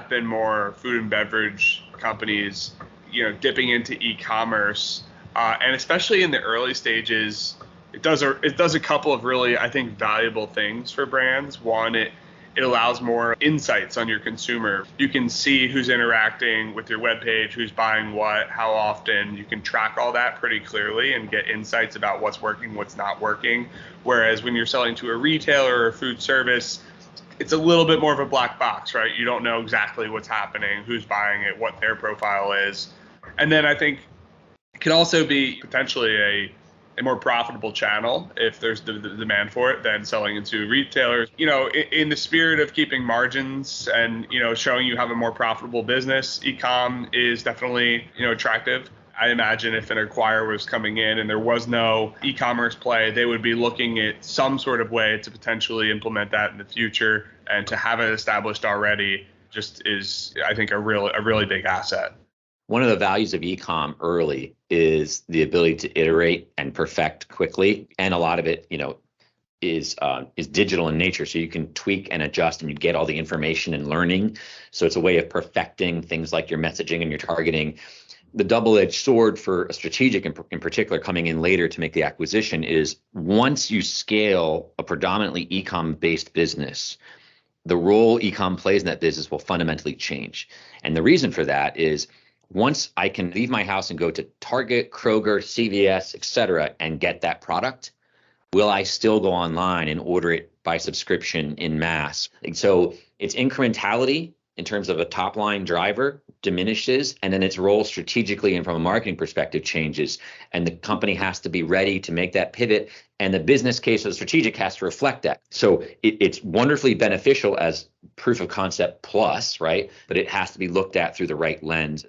have been more food and beverage companies, dipping into e-commerce, and especially in the early stages, it does a couple of really, I think, valuable things for brands. One, it allows more insights on your consumer. You can see who's interacting with your webpage, who's buying what, how often. You can track all that pretty clearly and get insights about what's working, what's not working. Whereas when you're selling to a retailer or a food service, it's a little bit more of a black box, right? You don't know exactly what's happening, who's buying it, what their profile is. And then I think it can also be potentially a more profitable channel if there's the demand for it than selling into retailers. In the spirit of keeping margins and, showing you have a more profitable business, e-com is definitely, attractive. I imagine if an acquirer was coming in and there was no e-commerce play, they would be looking at some sort of way to potentially implement that in the future, and to have it established already just is, I think, a really big asset. One of the values of e-com early is the ability to iterate and perfect quickly. And a lot of it, is digital in nature. So you can tweak and adjust and you get all the information and learning. So it's a way of perfecting things like your messaging and your targeting. The double-edged sword for a strategic in particular coming in later to make the acquisition is once you scale a predominantly e-com based business, the role e-com plays in that business will fundamentally change. And the reason for that is once I can leave my house and go to Target, Kroger, CVS, et cetera, and get that product, will I still go online and order it by subscription in mass? And so its incrementality in terms of a top line driver diminishes, and then its role strategically and from a marketing perspective changes. And the company has to be ready to make that pivot. And the business case of the strategic has to reflect that. So it's wonderfully beneficial as proof of concept plus, right? But it has to be looked at through the right lens.